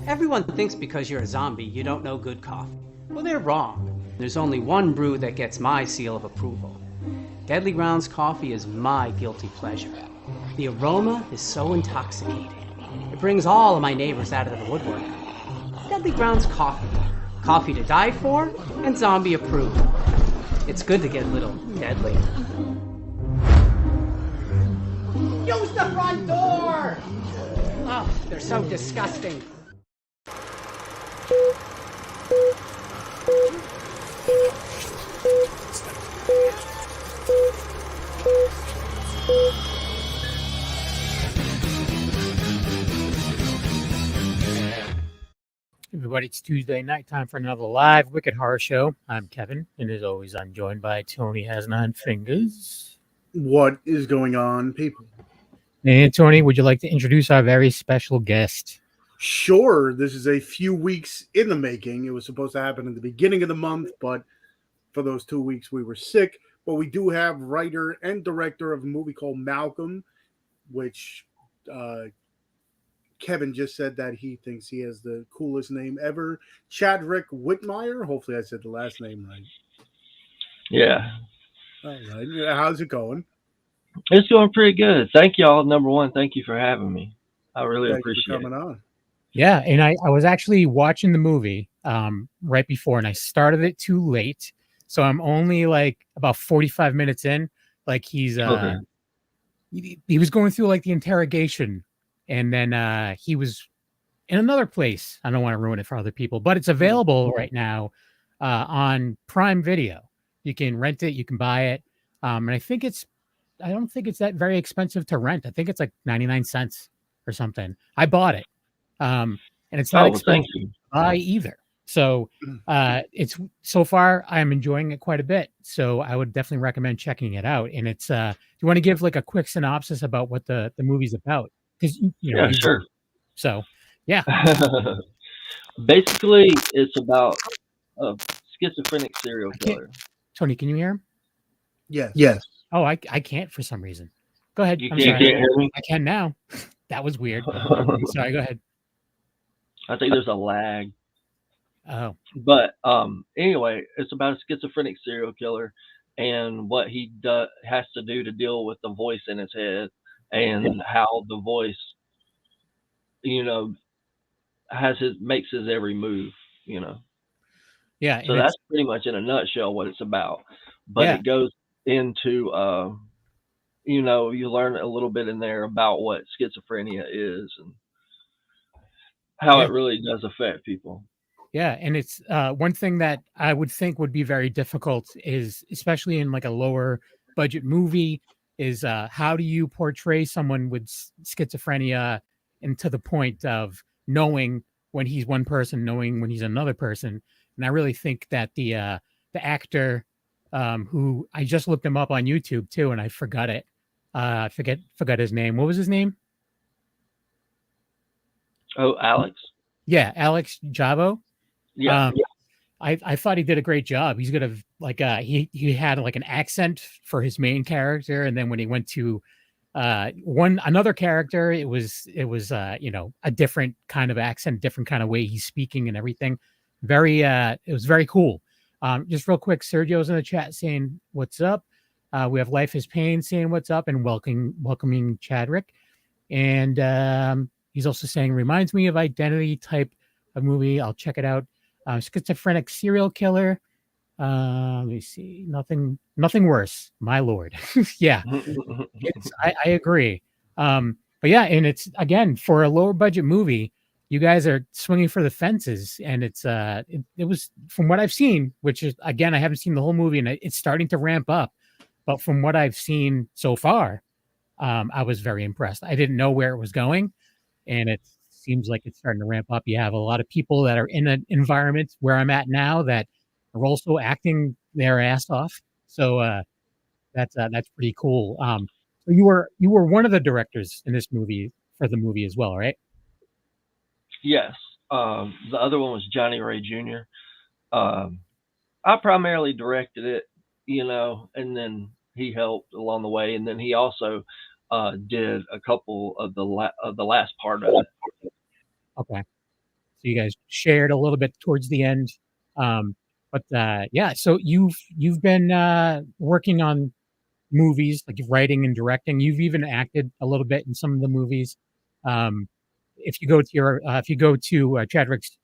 Everyone thinks because you're a zombie, you don't know good coffee. Well, they're wrong. There's only one brew that gets my seal of approval. Deadly Grounds coffee is my guilty pleasure. The aroma is so intoxicating. It brings all of my neighbors out of the woodwork. Deadly Grounds coffee. Coffee to die for and zombie approved. It's good to get a little deadly. Use the front door! Oh, they're so disgusting. Everybody, it's Tuesday night, time for another live Wicked Horror Show. I'm Kevin, and as always, I'm joined by Tony Has Nine Fingers. What is going on, people? And Tony, would you like to introduce our very special guest? Sure, this is a few weeks in the making. It was supposed to happen at the beginning of the month, but for those 2 weeks we were sick. But we do have writer and director of a movie called Malcolm, which Kevin just said that he thinks he has the coolest name ever. Chadrick Whitmire. Hopefully I said the last name right. Yeah. All right. How's it going? It's going pretty good. Thank y'all. Number one, thank you for having me. I really appreciate it. Coming on. Yeah, and I was actually watching the movie right before, and I started it too late. So I'm only like about 45 minutes in. Like he was going through like the interrogation, and then he was in another place. I don't want to ruin it for other people, but it's available right now on Prime Video. You can rent it, you can buy it, and I don't think it's that very expensive to rent. I think it's like 99 cents or something. I bought it, and it's not expensive to buy either. So it's so far I'm enjoying it quite a bit. So I would definitely recommend checking it out. And it's do you want to give like a quick synopsis about what the movie's about? Because yeah, sure. So yeah. Basically, it's about a schizophrenic serial killer. Tony, can you hear him? Yes. Oh, I can't for some reason. Go ahead. You I'm can't sorry. hear me? I can now. That was weird. Sorry, go ahead. I think there's a lag. Oh. But anyway, it's about a schizophrenic serial killer and what he has to do to deal with the voice in his head and how the voice, makes his every move, Yeah. So that's pretty much in a nutshell what it's about. But it goes into, you learn a little bit in there about what schizophrenia is and how it really does affect people. Yeah, and it's one thing that I would think would be very difficult is, especially in like a lower budget movie, is how do you portray someone with schizophrenia and to the point of knowing when he's one person, knowing when he's another person. And I really think that the actor who I just looked him up on YouTube too, and I forgot it. Forgot his name. What was his name? Oh, Alex. Yeah, Alex Jabo. Yeah. I thought he did a great job. He's gonna he had like an accent for his main character, and then when he went to another character, it was a different kind of accent, different kind of way he's speaking and everything. It was very cool. Just real quick, Sergio's in the chat saying what's up. We have Life is Pain saying what's up and welcoming Chadrick, and he's also saying reminds me of Identity type of movie. I'll check it out. Schizophrenic serial killer. Let me see. Nothing worse. My Lord. Yeah, I agree. But yeah, and it's again for a lower budget movie. You guys are swinging for the fences, and it was from what I've seen, which is again I haven't seen the whole movie, and it's starting to ramp up. But from what I've seen so far, I was very impressed. I didn't know where it was going, and it seems like it's starting to ramp up. You have a lot of people that are in an environment where I'm at now that are also acting their ass off. So that's pretty cool. So you were one of the directors in this movie for the movie as well, right? Yes. The other one was Johnny Ray Jr. I primarily directed it, and then he helped along the way, and then he also did a couple of the last part of it. Okay, so you guys shared a little bit towards the end, but yeah. So you've been working on movies, like writing and directing. You've even acted a little bit in some of the movies. If you go to Chadrick's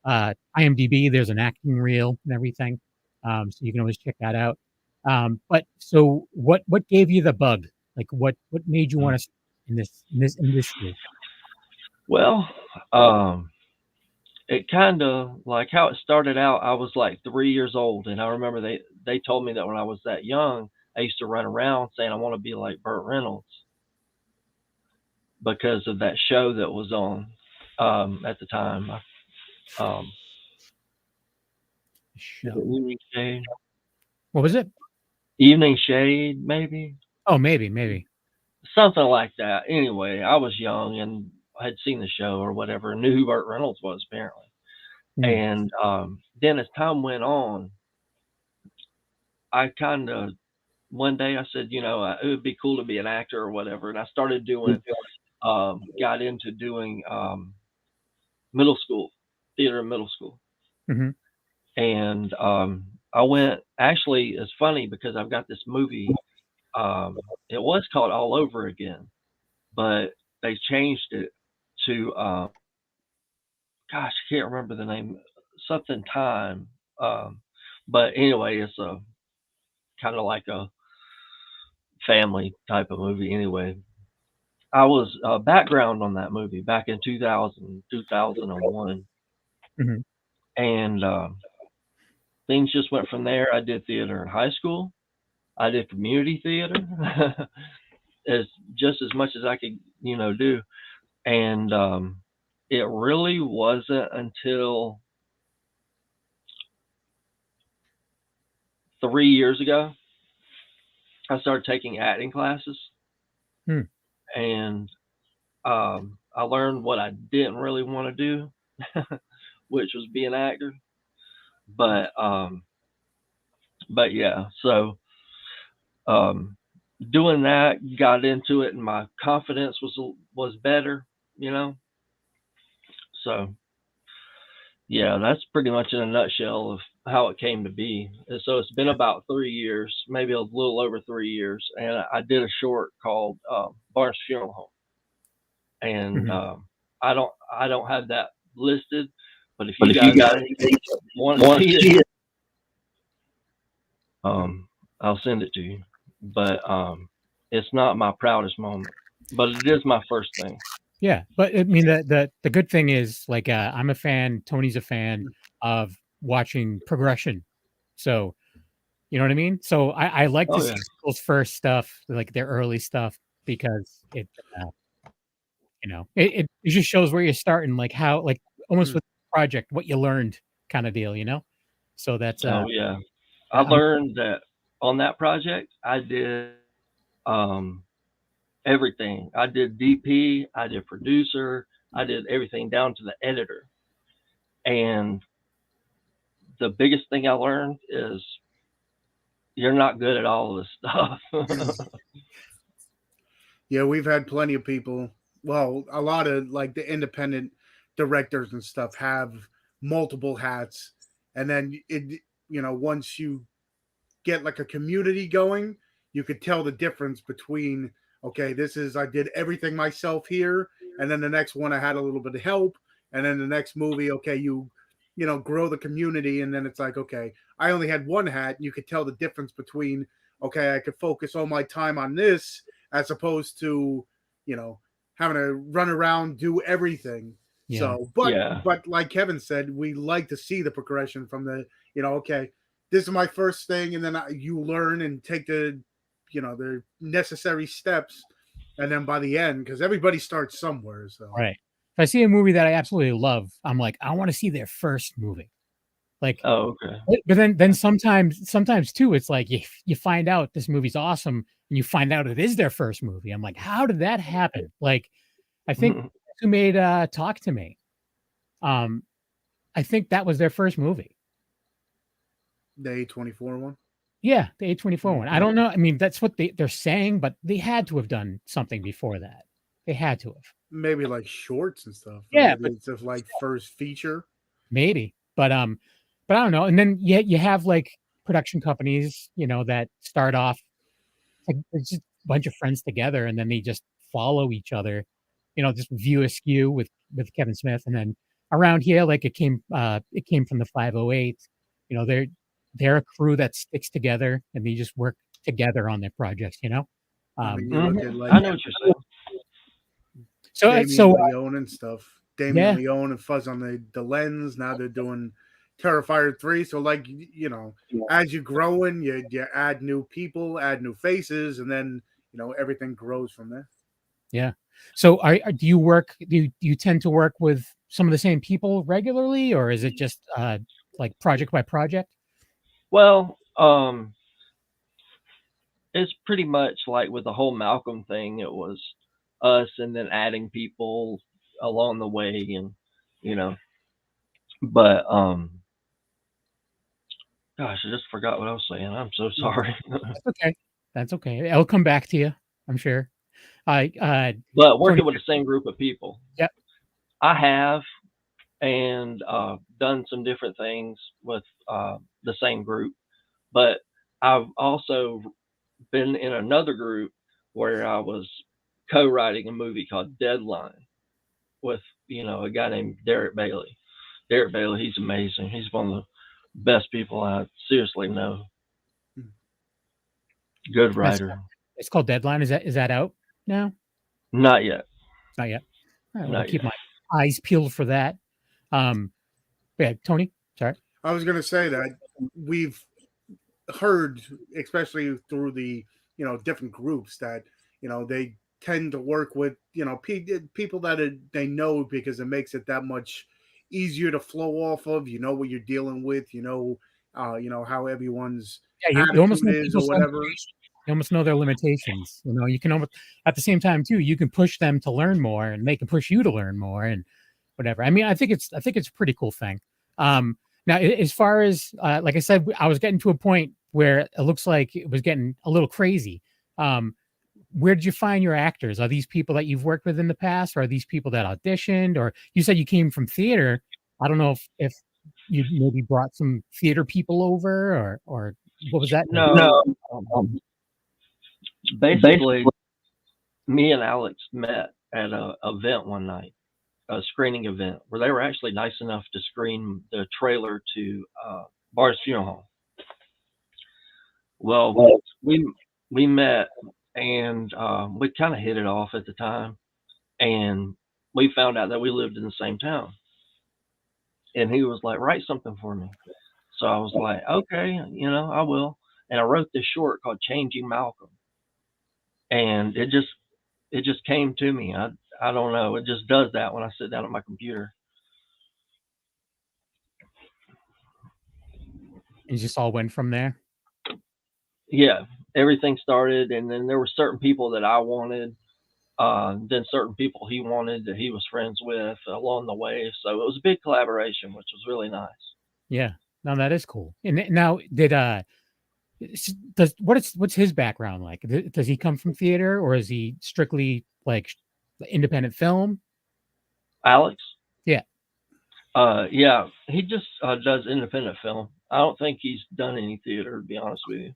IMDb, there's an acting reel and everything, so you can always check that out. But so what gave you the bug? Like what made you want to in this industry? Well, it kind of like how it started out. I was like 3 years old, and I remember they told me that when I was that young, I used to run around saying I want to be like Burt Reynolds because of that show that was on at the time. Evening Shade. What was it? Evening Shade, maybe. Oh, maybe something like that. Anyway, I was young and I had seen the show or whatever, and knew who Burt Reynolds was apparently. And then as time went on, I kind of one day I said, it would be cool to be an actor or whatever, and I started doing, got into doing middle school theater in middle school. Mm-hmm. And I went. Actually, it's funny because I've got this movie. It was called All Over Again, but they changed it to gosh, I can't remember the name. Something Time. But anyway, it's a kind of like a family type of movie. Anyway, I was background on that movie back in 2001. Mm-hmm. And things just went from there. I did theater in high school. I did community theater as much as I could, do. And it really wasn't until 3 years ago I started taking acting classes. And I learned what I didn't really want to do, which was be an actor. But yeah, so doing that, got into it, and my confidence was better, So yeah, that's pretty much in a nutshell of how it came to be. And so it's been about 3 years, maybe a little over 3 years, and I did a short called Barnes Funeral Home. And I don't have that listed, but if you guys want to see it, I'll send it to you. But it's not my proudest moment, but it is my first thing. Yeah, but I mean the good thing is, like, I'm a fan. Tony's a fan of watching progression. So, you know what I mean? So I like to see people's first stuff, like their early stuff, because it just shows where you're starting, like how, like, almost with the project, what you learned kind of deal, So that's I learned that on that project I did everything. I did DP, I did producer, I did everything down to the editor. And the biggest thing I learned is you're not good at all of this stuff. Yeah, we've had plenty of people. Well, a lot of like the independent directors and stuff have multiple hats. And then once you get like a community going, you could tell the difference between, okay, I did everything myself here, and then the next one I had a little bit of help, and then the next movie, okay, you grow the community, and then it's like, okay, I only had one hat, and you could tell the difference between, okay, I could focus all my time on this as opposed to, having to run around, do everything. Yeah. So, but like Kevin said, we like to see the progression from the, okay, this is my first thing, and then you learn and take the necessary steps, and then by the end, because everybody starts somewhere. So right. If I see a movie that I absolutely love, I'm like, I want to see their first movie. Like, oh, okay. But then sometimes too, it's like you find out this movie's awesome, and you find out it is their first movie. I'm like, how did that happen? Like, I think who made Talk to Me? I think that was their first movie. The A24 one. Yeah, the A24 one. I don't know. I mean, that's what they're saying, but they had to have done something before that. They had to have. Maybe like shorts and stuff. Yeah, Maybe it's just like first feature. maybe. But I don't know. And then you have like production companies, that start off like it's just a bunch of friends together, and then they just follow each other. Just View Askew with Kevin Smith, and then around here, like it came from the 508. They're a crew that sticks together, and they just work together on their projects. I mean, you look at like I know what you're saying. Damien Leone and stuff. Damien Yeah. Leone and Fuzz on the Lens. Now they're doing Terrifier 3. So like as you're growing, you add new people, add new faces, and then everything grows from there. Yeah. So do you work? Do you tend to work with some of the same people regularly, or is it just like project by project? Well, it's pretty much like with the whole Malcolm thing. It was us, and then adding people along the way, and But gosh, I just forgot what I was saying. I'm so sorry. That's okay. It'll come back to you, I'm sure. But working with the same group of people. Yep. I have, and done some different things with the same group, but I've also been in another group where I was co-writing a movie called Deadline with a guy named Derek Bailey. Derek Bailey, he's amazing. He's one of the best people I seriously know. Good writer. It's called Deadline. Is that out now? Not yet. Not yet. I'll keep my eyes peeled for that. Yeah, Tony. Sorry. I was going to say that we've heard, especially through the different groups, that they tend to work with people that they know, because it makes it that much easier to flow off of. What you're dealing with. How everyone's you almost know is or whatever. You almost know their limitations. You can almost, at the same time too, you can push them to learn more, and they can push you to learn more, and whatever. I mean, I think it's a pretty cool thing. Now, as far as like I said, I was getting to a point where it looks like it was getting a little crazy. Where did you find your actors? Are these people that you've worked with in the past, or are these people that auditioned? Or you said you came from theater. I don't know if you maybe brought some theater people over, or what was that? No. Basically, me and Alex met at an event one night, a screening event, where they were actually nice enough to screen the trailer to Barnes Funeral Home. Well, we met, and we kind of hit it off at the time, and we found out that we lived in the same town. And he was like, "Write something for me." So I was like, "Okay, I will." And I wrote this short called "Changing Malcolm," and it just came to me. I don't know. It just does that when I sit down at my computer. It just all went from there. Yeah, everything started, and then there were certain people that I wanted, then certain people he wanted that he was friends with along the way. So it was a big collaboration, which was really nice. Yeah, no, that is cool. And now, what's his background like? Does he come from theater, or is he strictly like independent film? Alex? Yeah. Yeah, he just does independent film. I don't think he's done any theater, to be honest with you.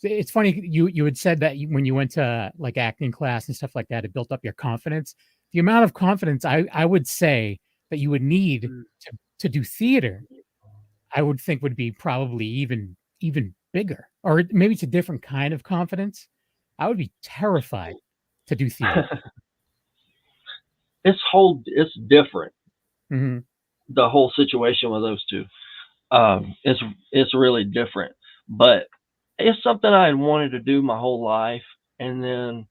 It's funny you had said that when you went to like acting class and stuff like that, it built up your confidence. The amount of confidence I would say that you would need to do theater, I would think would be probably even bigger, or maybe it's a different kind of confidence. I would be terrified to do theater. It's different. Mm-hmm. The whole situation with those two, it's really different, but it's something I had wanted to do my whole life. And then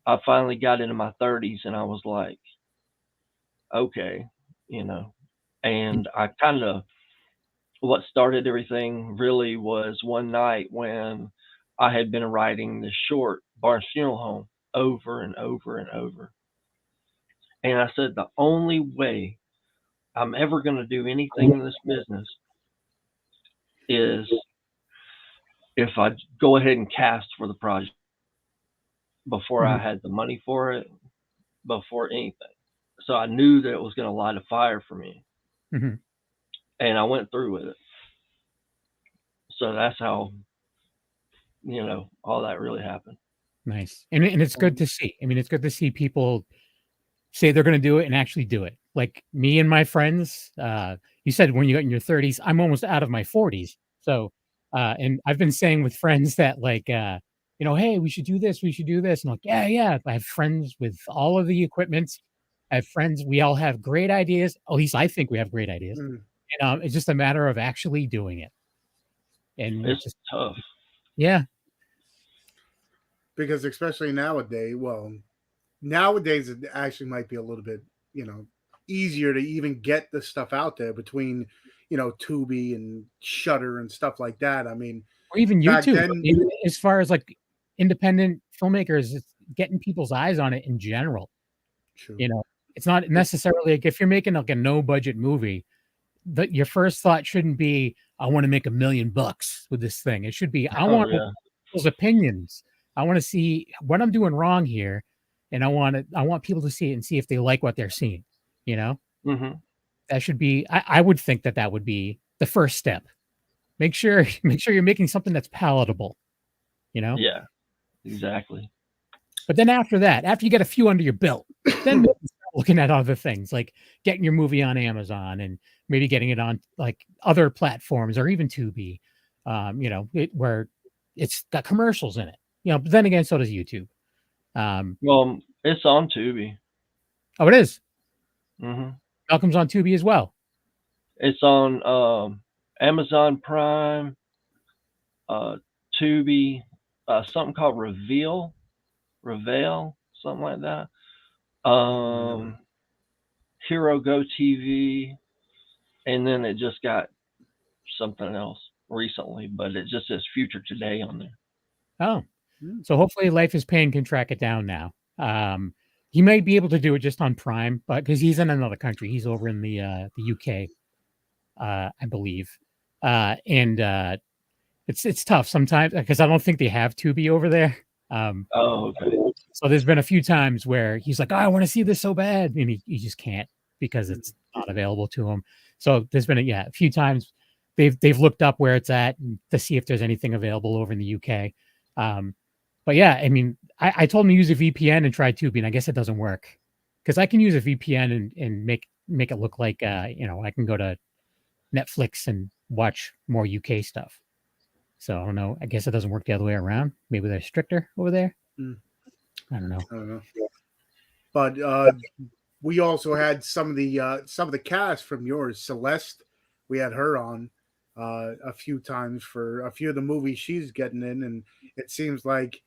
I finally got into my 30s, and I was like, okay, and I kind of, what started everything really was one night when I had been writing this short, Barnes Funeral Home, over and over and over. And I said, the only way I'm ever going to do anything in this business is if I go ahead and cast for the project before I Mhm. had the money for it, before anything. So I knew that it was going to light a fire for me, Mhm. and I went through with it. So that's how, all that really happened. Nice. And it's good to see. I mean, it's good to see people say they're going to do it and actually do it. Like me and my friends, you said when you got in your 30s, I'm almost out of my 40s. So, and I've been saying with friends that like, hey, we should do this. We should do this. And like, yeah, yeah. I have friends with all of the equipment. I have friends. We all have great ideas. At least I think we have great ideas. Mm. And it's just a matter of actually doing it. And It's just, tough. yeah. Because especially nowadays it actually might be a little bit, easier to even get the stuff out there between, Tubi and Shutter and stuff like that. I mean, Or even back YouTube. then, Even as far as like independent filmmakers, it's getting people's eyes on it in general. true. You know, it's not necessarily like if you're making like a no budget movie, that your first thought shouldn't be, I want to make $1 million with this thing. It should be, I Oh want yeah. people's opinions. I want to see what I'm doing wrong here. And I want people to see it and see if they like what they're seeing. You know, Hmm. that should be, I would think that would be the first step. Make sure you're making something that's palatable, you know? Yeah. Exactly. But then after that, after you get a few under your belt, then maybe start looking at other things like getting your movie on Amazon and maybe getting it on like other platforms or even Tubi, where it's got commercials in it. But then again, so does YouTube. Well, it's on Tubi. Oh, it is. Hmm. Malcolm's on Tubi as well. It's on Amazon Prime, Tubi, something called Reveal, something like that. Hero Go TV, and then it just got something else recently, but it just says Future Today on there. Oh, so hopefully Life is Pain can track it down now. He might be able to do it just on Prime, but because he's in another country, he's over in the UK, I believe, and it's tough sometimes because I don't think they have Tubi over there. Oh, okay. So there's been a few times where he's like, "Oh, I want to see this so bad," and he just can't because it's not available to him. So there's been a few times they've looked up where it's at to see if there's anything available over in the UK. But yeah, I mean, I told him to use a VPN and try Tubi, and I guess it doesn't work because I can use a VPN and make it look like I can go to Netflix and watch more UK stuff. So I don't know. I guess it doesn't work the other way around. Maybe they're stricter over there. I don't know. But we also had some of the cast from yours. Celeste, we had her on a few times for a few of the movies she's getting in, and it seems like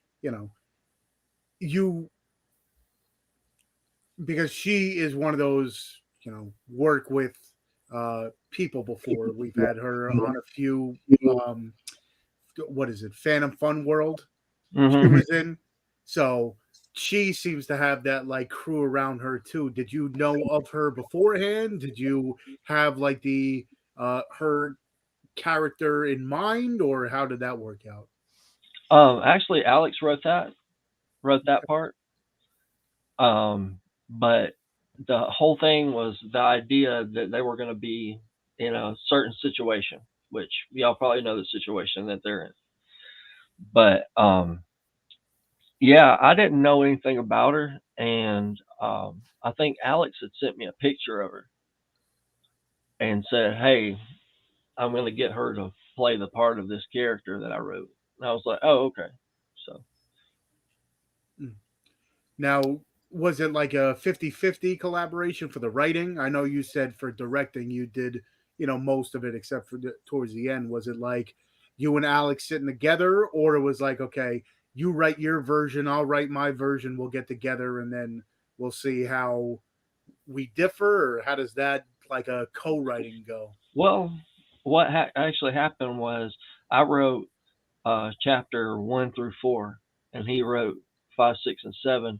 you, because she is one of those work with people before. We've had her on a few. What is it? Phantom Fun World. Mm-hmm. She was in. So she seems to have that like crew around her too. Did you know of her beforehand? Did you have like the her character in mind, or how did that work out? Actually, Alex wrote that part. But the whole thing was the idea that they were going to be in a certain situation, which y'all probably know the situation that they're in. But yeah, I didn't know anything about her, and I think Alex had sent me a picture of her and said, "Hey, I'm going to get her to play the part of this character that I wrote." And I was like, "Oh, okay." So now, was it like a 50-50 collaboration for the writing? I know you said for directing you did, most of it except for towards the end. Was it like you and Alex sitting together, or it was like, okay, you write your version, I'll write my version, we'll get together and then we'll see how we differ, or how does that like a co-writing go? well, what actually happened was I wrote chapter 1 through 4, and he wrote 5, 6, and 7.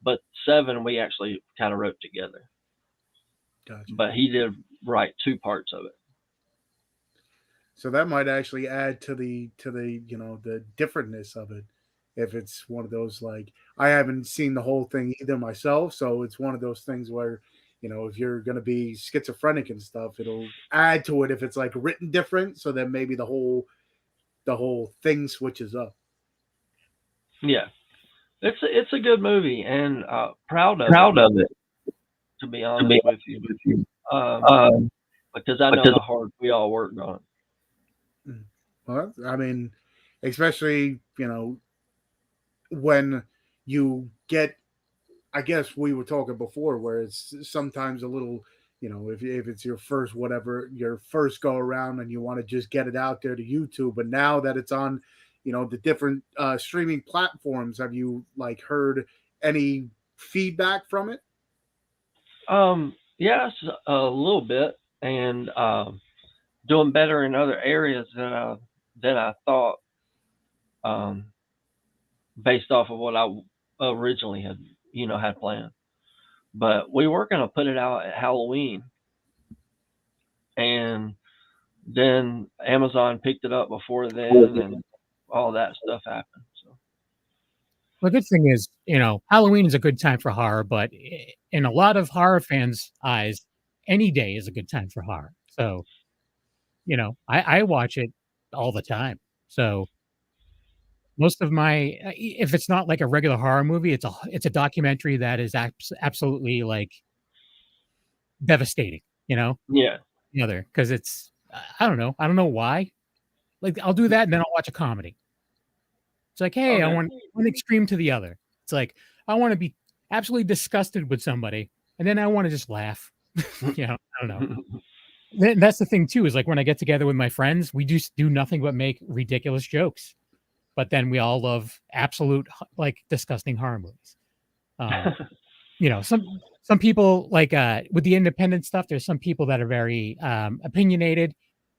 But 7 we actually kind of wrote together. Gotcha. But he did write 2 parts of it. So that might actually add to the the differentness of it. If it's one of those, like, I haven't seen the whole thing either myself, so it's one of those things where, if you're going to be schizophrenic and stuff, it'll add to it if it's like written different, so then maybe the whole thing switches up. Yeah, it's a good movie, and proud of it, to be honest with you, because I know how hard we all worked on it. Well, I mean, especially when you get, I guess we were talking before, where it's sometimes a little, if it's your first go around and you want to just get it out there to YouTube, but now that it's on, the different streaming platforms, have you like heard any feedback from it? Yes, a little bit, and doing better in other areas than I thought, based off of what I originally had planned. But we were going to put it out at Halloween, and then Amazon picked it up before then, and all that stuff happened. So the good thing is, Halloween is a good time for horror, but in a lot of horror fans' eyes, any day is a good time for horror. So, I watch it all the time. So most of my, if it's not like a regular horror movie, it's a documentary that is absolutely like devastating, yeah, because it's, I don't know why. Like, I'll do that and then I'll watch a comedy. It's like, hey, I want one extreme to the other. It's like, I want to be absolutely disgusted with somebody, and then I want to just laugh. I don't know. That's the thing too, is like when I get together with my friends, we just do nothing but make ridiculous jokes. But then we all love absolute, like, disgusting horror movies. Some people, like, with the independent stuff, there's some people that are very opinionated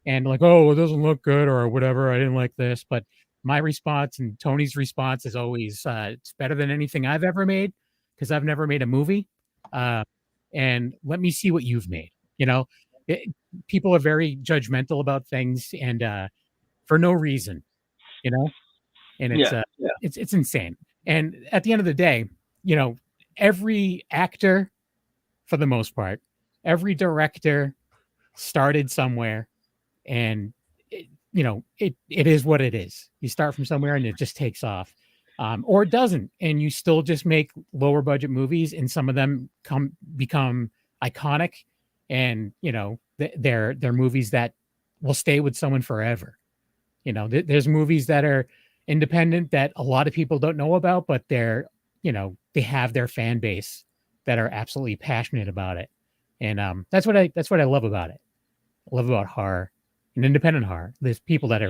and like, oh, it doesn't look good or whatever. I didn't like this. But my response and Tony's response is always, it's better than anything I've ever made, because I've never made a movie. And let me see what you've made. People are very judgmental about things, and for no reason, and it's insane. And at the end of the day, every actor, for the most part, every director started somewhere, and it is what it is. You start from somewhere and it just takes off, or it doesn't, and you still just make lower budget movies, and some of them become iconic, and they're movies that will stay with someone forever. There's movies that are independent that a lot of people don't know about, but they have their fan base that are absolutely passionate about it. And that's what I love about it. I love about horror and independent horror. There's people that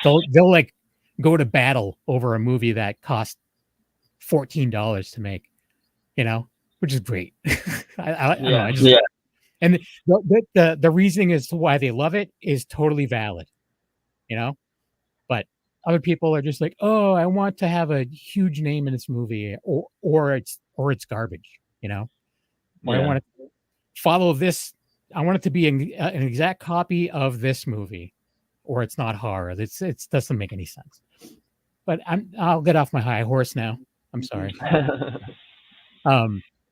they'll like go to battle over a movie that cost $14 to make, which is great. And the reasoning as to why they love it is totally valid, but other people are just like, oh, I want to have a huge name in this movie, or it's garbage, or I want to follow this. I want it to be an exact copy of this movie, or it's not horror. It doesn't make any sense. But I'll get off my high horse now. I'm sorry.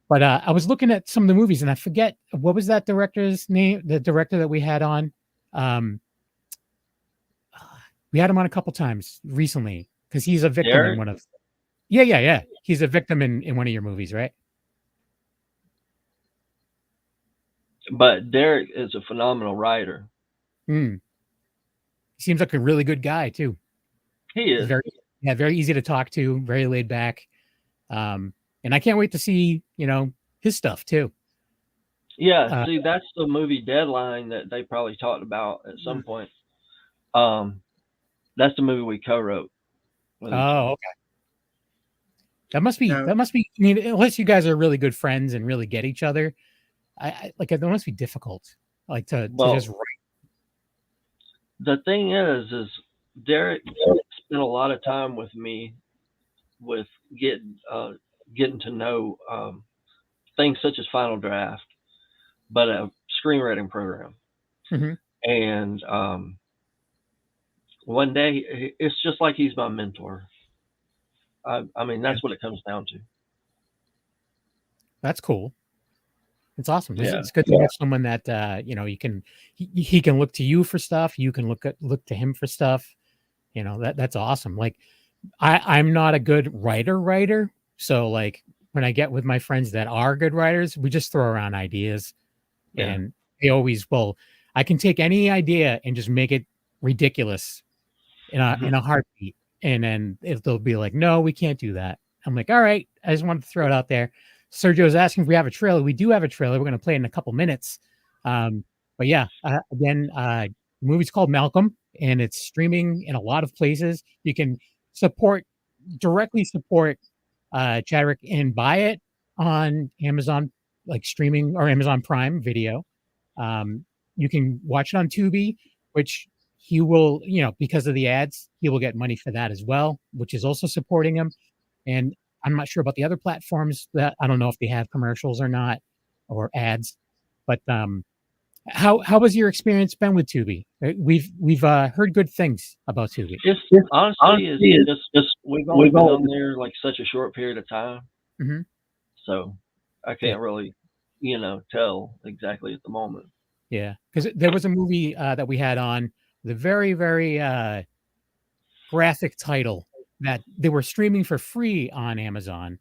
But I was looking at some of the movies, and I forget, what was that director's name? The director that we had on. We had him on a couple times recently, because he's a victim in one of. Yeah. He's a victim in one of your movies, right? But Derek is a phenomenal writer. He seems like a really good guy too. He is. He's very easy to talk to, very laid back. And I can't wait to see, his stuff too. Yeah, see, that's the movie Deadline that they probably talked about at some point. That's the movie we co-wrote. Oh, okay. That must be. I mean, unless you guys are really good friends and really get each other, I like, it must be difficult, like to just write. The thing is Derek spent a lot of time with me, with getting to know things such as Final Draft, but a screenwriting program. Mm-hmm. And one day, it's just like he's my mentor. I mean, that's what it comes down to. That's cool. It's awesome. Yeah. It's good to have someone that you can he can look to you for stuff. You can look to him for stuff. That's awesome. Like I'm not a good writer. So like when I get with my friends that are good writers, we just throw around ideas. Yeah. And they always, I can take any idea and just make it ridiculous in a heartbeat. And then they'll be like, no, we can't do that. I'm like, all right, I just wanted to throw it out there. Sergio's asking if we have a trailer. We do have a trailer. We're going to play it in a couple minutes. But yeah, again, the movie's called Malcolm, and it's streaming in a lot of places. You can directly support Chadrick and buy it on Amazon, like streaming, or Amazon Prime Video. You can watch it on Tubi, which he will, because of the ads, he will get money for that as well, which is also supporting him. And I'm not sure about the other platforms. That I don't know if they have commercials or not, or ads. But how has your experience been with Tubi? We've heard good things about Tubi. Honestly, it's just we've only been on there like such a short period of time, so I can't really, tell exactly at the moment. Yeah, because there was a movie that we had on the very, very graphic title that they were streaming for free on Amazon.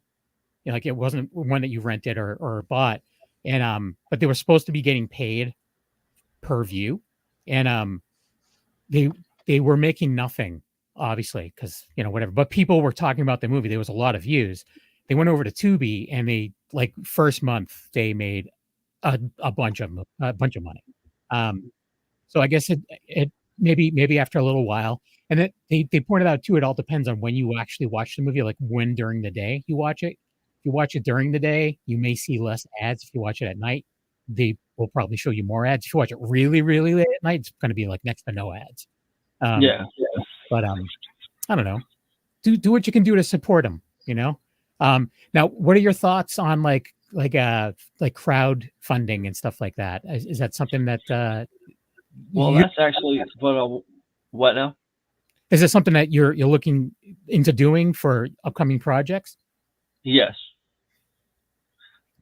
Like it wasn't one that you rented or bought, and but they were supposed to be getting paid per view, and they were making nothing, obviously, because whatever. But people were talking about the movie. There was a lot of views. They went over to Tubi, and they first month they made a bunch of money. So I guess it maybe after a little while, and they pointed out too, it all depends on when you actually watch the movie, like when during the day you watch it. If you watch it during the day, you may see less ads. If you watch it at night, they will probably show you more ads. If you watch it really, really late at night, it's going to be like next to no ads. But I don't know. Do what you can do to support them. Now, what are your thoughts on like crowd funding and stuff like that? Is that something that? Well, that's actually what now? Is it something that you're looking into doing for upcoming projects? Yes.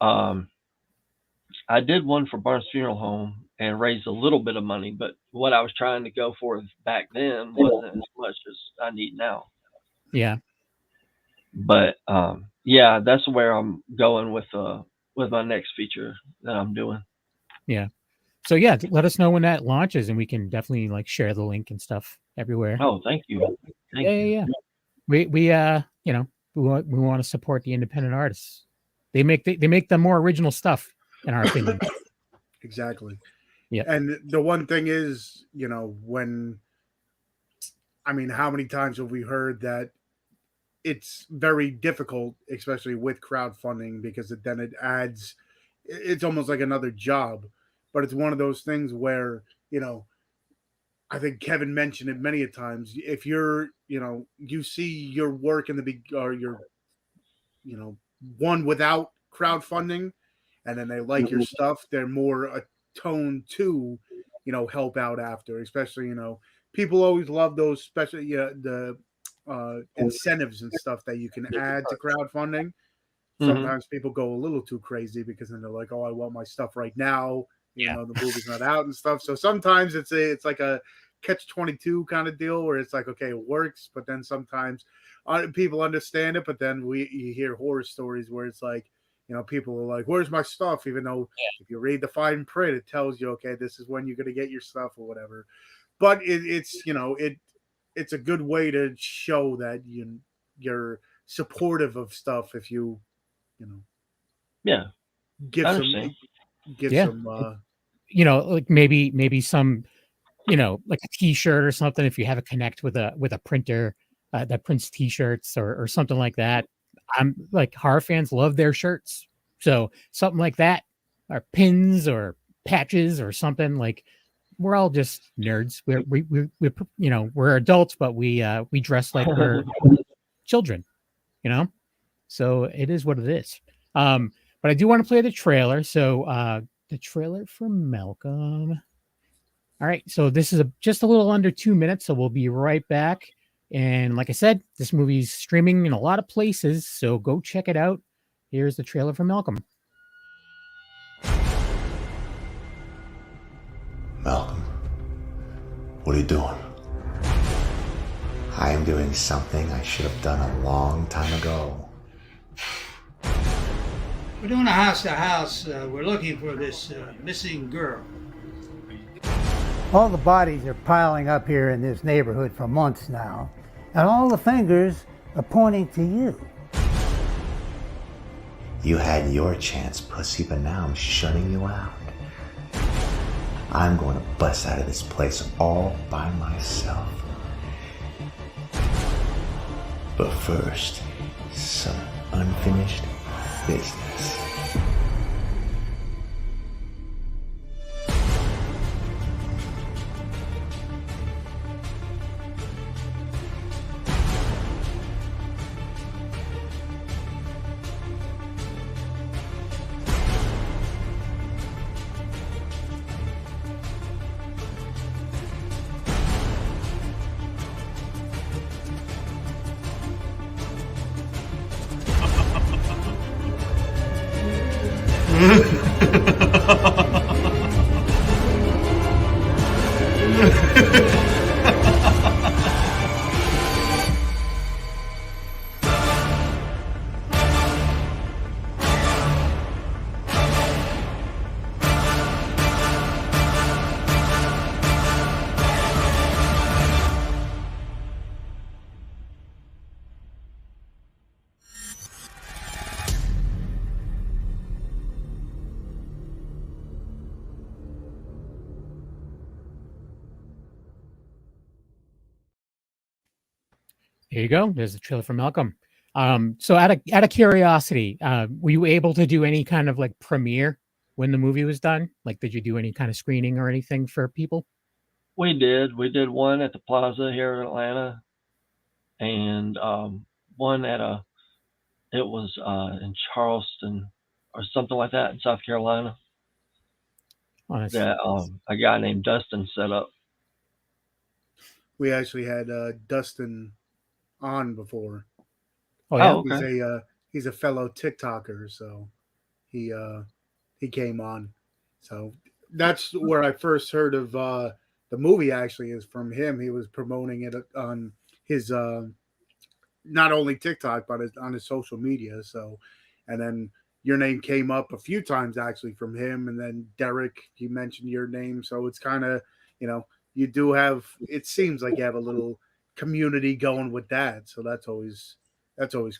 I did one for Barnes Funeral Home and raised a little bit of money, but what I was trying to go for back then wasn't as much as I need now. Yeah. But yeah, that's where I'm going with my next feature that I'm doing. Yeah. So yeah, let us know when that launches, and we can definitely share the link and stuff everywhere. Oh, thank you. Yeah. We want to support the independent artists. They make the more original stuff, in our opinion. Exactly. Yeah. And the one thing is, how many times have we heard that it's very difficult, especially with crowdfunding, because then it adds, it's almost like another job. But it's one of those things where, I think Kevin mentioned it many a times. If you're, you see your work in the big, or your, one without crowdfunding, and then they like your stuff, they're more attuned to, help out after. Especially, people always love those special, the incentives and stuff that you can add to crowdfunding. Sometimes people go a little too crazy because then they're like, "Oh, I want my stuff right now." The movie's not out and stuff. So sometimes it's like a catch-22 kind of deal where it's like, okay, it works, but then sometimes people understand it, but then you hear horror stories where it's like, people are like, "Where's my stuff?" Even though if you read the fine print, it tells you, okay, this is when you're going to get your stuff or whatever. But it's a good way to show that you're supportive of stuff if you give some like maybe some like a t-shirt or something, if you have a connect with a printer that prints t-shirts or something like that. I'm like, horror fans love their shirts, so something like that, or pins or patches or something. Like, we're all just nerds. We're adults, but we dress like we're children, so it is what it is. But I do want to play the trailer. So the trailer for Malcolm. All right, so this is just a little under 2 minutes, so we'll be right back. And like I said, this movie's streaming in a lot of places, so go check it out. Here's the trailer for Malcolm. Malcolm, what are you doing? I am doing something I should have done a long time ago. We're doing a house-to-house. We're looking for this missing girl. All the bodies are piling up here in this neighborhood for months now, and all the fingers are pointing to you. You had your chance, pussy, but now I'm shutting you out. I'm going to bust out of this place all by myself. But first, some unfinished business. There you go. There's the trailer for Malcolm. So out of curiosity, were you able to do any kind of like premiere when the movie was done? Like, did you do any kind of screening or anything for people? We did. We did one at the Plaza here in Atlanta, and one at it was in Charleston or something like that in South Carolina. That a guy named Dustin set up. We actually had Dustin on before. Oh, yeah? Okay. He's a fellow TikToker, so he came on. So that's where I first heard of the movie. Actually, is from him. He was promoting it on his not only TikTok but on his social media. So, and then your name came up a few times actually from him, and then Derek, you mentioned your name. So it's kind of, you do have. It seems like you have a little community going with that, so that's always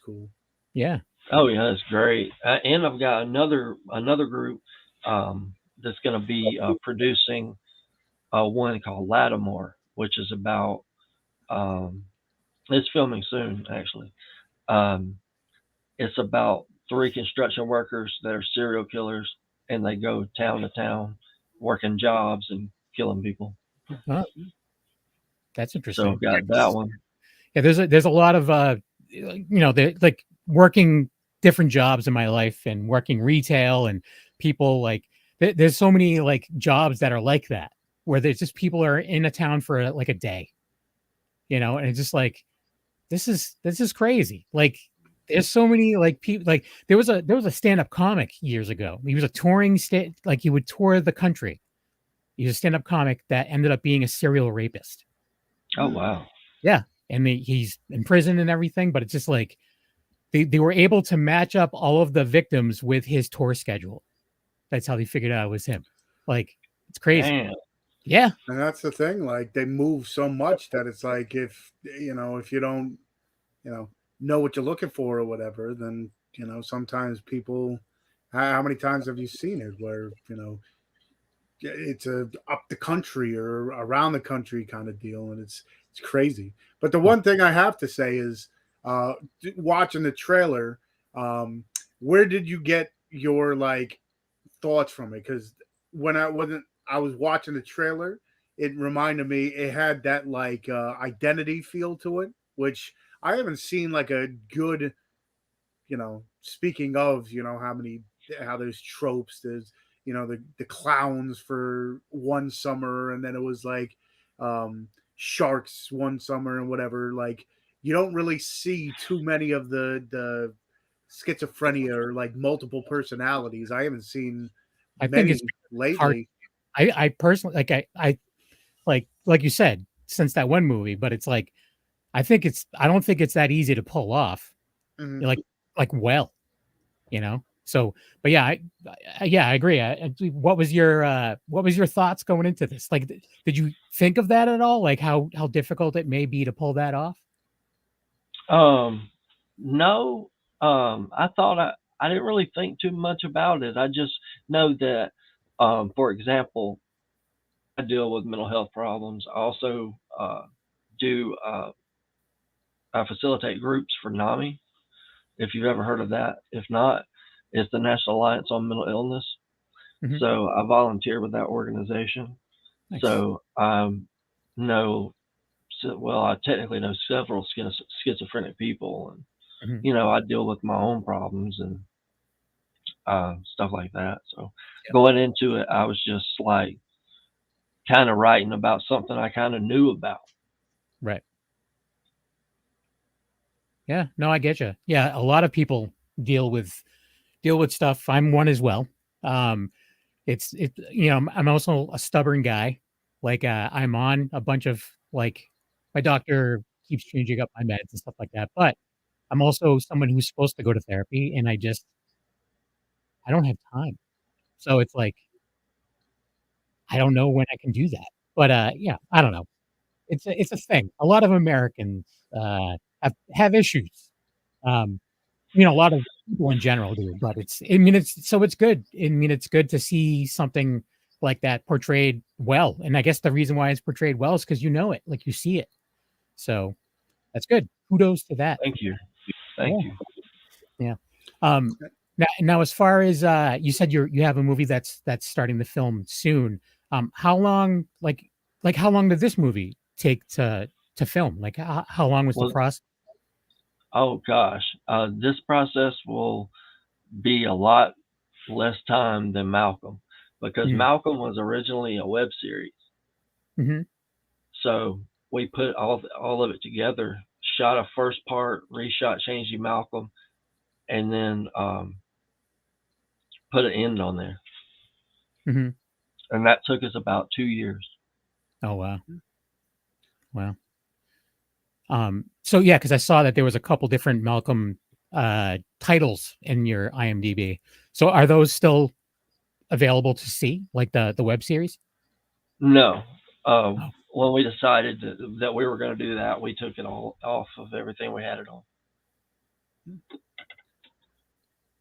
cool. Yeah. Oh yeah, that's great. And I've got another group that's going to be producing one called Lattimore, which is about it's filming soon actually. It's about 3 construction workers that are serial killers, and they go town to town working jobs and killing people. Oh, that's interesting. So I've got that one. Yeah, there's a lot of they're like working different jobs in my life and working retail, and people like there's so many like jobs that are like that, where there's just people are in a town for like a day, and it's just like this is crazy. Like there's so many like people. Like there was a stand-up comic years ago. He was a touring like he would tour the country. He was a stand-up comic that ended up being a serial rapist. Oh wow. Yeah. And he's in prison and everything, but it's just like they were able to match up all of the victims with his tour schedule. That's how they figured out it was him. Like, it's crazy. Damn. Yeah. And that's the thing. Like, they move so much that it's like if you don't, know what you're looking for or whatever, then, sometimes people, how many times have you seen it where, it's a up the country or around the country kind of deal, and it's crazy. But the one thing I have to say is, watching the trailer, where did you get your like thoughts from it? Because when I was watching the trailer, it reminded me, it had that like identity feel to it, which I haven't seen like a good, speaking of, how there's tropes, the clowns for one summer, and then it was like sharks one summer and whatever. Like, you don't really see too many of the schizophrenia or like multiple personalities. I haven't seen I think it's lately. hard. I personally I like you said, since that one movie, but it's like I don't think it's that easy to pull off. Mhm. Well, So, but yeah, I agree. What was your thoughts going into this? Like, did you think of that at all? Like how difficult it may be to pull that off? No. I thought I didn't really think too much about it. I just know that, for example, I deal with mental health problems. I also do I facilitate groups for NAMI, if you've ever heard of that. If not, it's the National Alliance on Mental Illness. Mhm. So I volunteer with that organization. Nice. So I technically know several schizophrenic people, and Mhm. I deal with my own problems and stuff like that. So Yep. going into it, I was just like kind of writing about something I kind of knew about. Right. Yeah. No, I get you. Yeah, a lot of people deal with stuff. I'm one as well. I'm also a stubborn guy. Like, I'm on a bunch of like, my doctor keeps changing up my meds and stuff like that. But I'm also someone who's supposed to go to therapy, and I don't have time. So it's like I don't know when I can do that. But yeah, I don't know. It's a thing. A lot of Americans have issues. Um, a lot of people in general do, but it's good. I mean, it's good to see something like that portrayed well. And I guess the reason why it's portrayed well is because it, like you see it. So that's good. Kudos to that. Thank you. Thank you. Yeah. Now, as far as you said, you have a movie that's starting to film soon. How long, how long did this movie take to film? Like, how long was the process? Oh gosh, this process will be a lot less time than Malcolm, because Malcolm was originally a web series. Mm-hmm. So we put all of it together, shot a first part, reshot Changing Malcolm, and then put an end on there. Mm-hmm. And that took us about 2 years. Oh wow. Wow. So yeah, because I saw that there was a couple different Malcolm titles in your IMDb. So are those still available to see, like the web series? No. When we decided that we were going to do that, we took it all off of everything we had it on.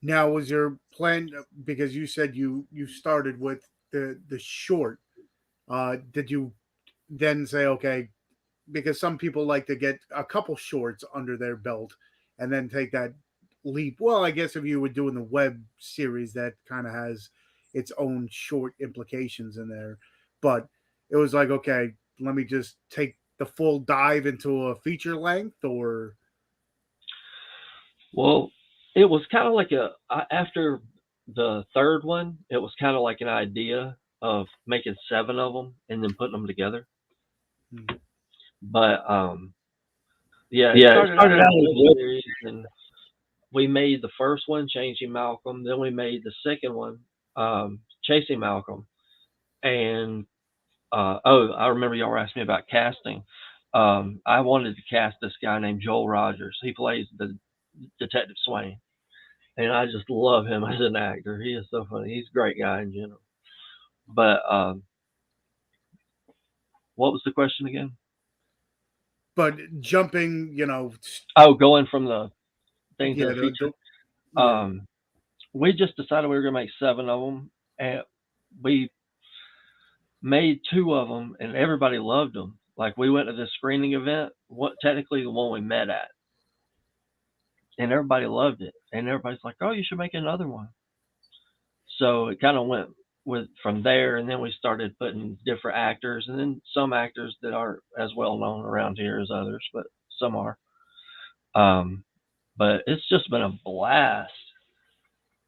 Now, was your plan, because you said you started with the short? Did you then say, okay, because some people like to get a couple shorts under their belt and then take that leap? Well, I guess if you were doing the web series, that kind of has its own short implications in there. But it was like, okay, let me just take the full dive into a feature length, or? Well, it was kind of like after the third one, it was kind of like an idea of making 7 of them and then putting them together. Mm-hmm. But it started out as a web series, and we made the first one, Changing Malcolm. Then we made the second one, Chasing Malcolm. And I remember y'all were asking me about casting. I wanted to cast this guy named Joel Rogers. He plays the Detective Swain, and I just love him as an actor. He is so funny. He's a great guy in general. But what was the question again? But jumping, going from the thing to the feature. We just decided we were going to make 7 of them, and we made 2 of them, and everybody loved them. Like, we went to this screening event, technically the one we met at, and everybody loved it. And everybody's like, "Oh, you should make another one." So it kind of went from there, and then we started putting different actors, and then some actors that aren't as well known around here as others, but some are. But it's just been a blast.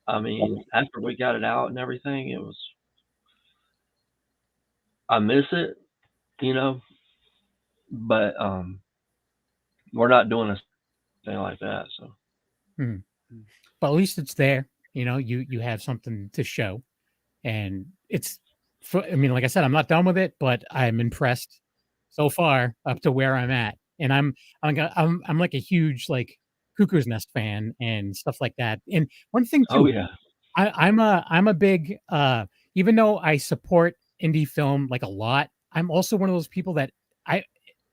I mean, after we got it out and everything, I miss it, but we're not doing a thing like that. So, but at least it's there. You have something to show, and I mean, like I said, I'm not done with it, but I'm impressed so far up to where I'm at, and I'm like a huge like Cuckoo's Nest fan and stuff like that. And one thing too, oh yeah, I'm a big even though I support indie film like a lot, I'm also one of those people that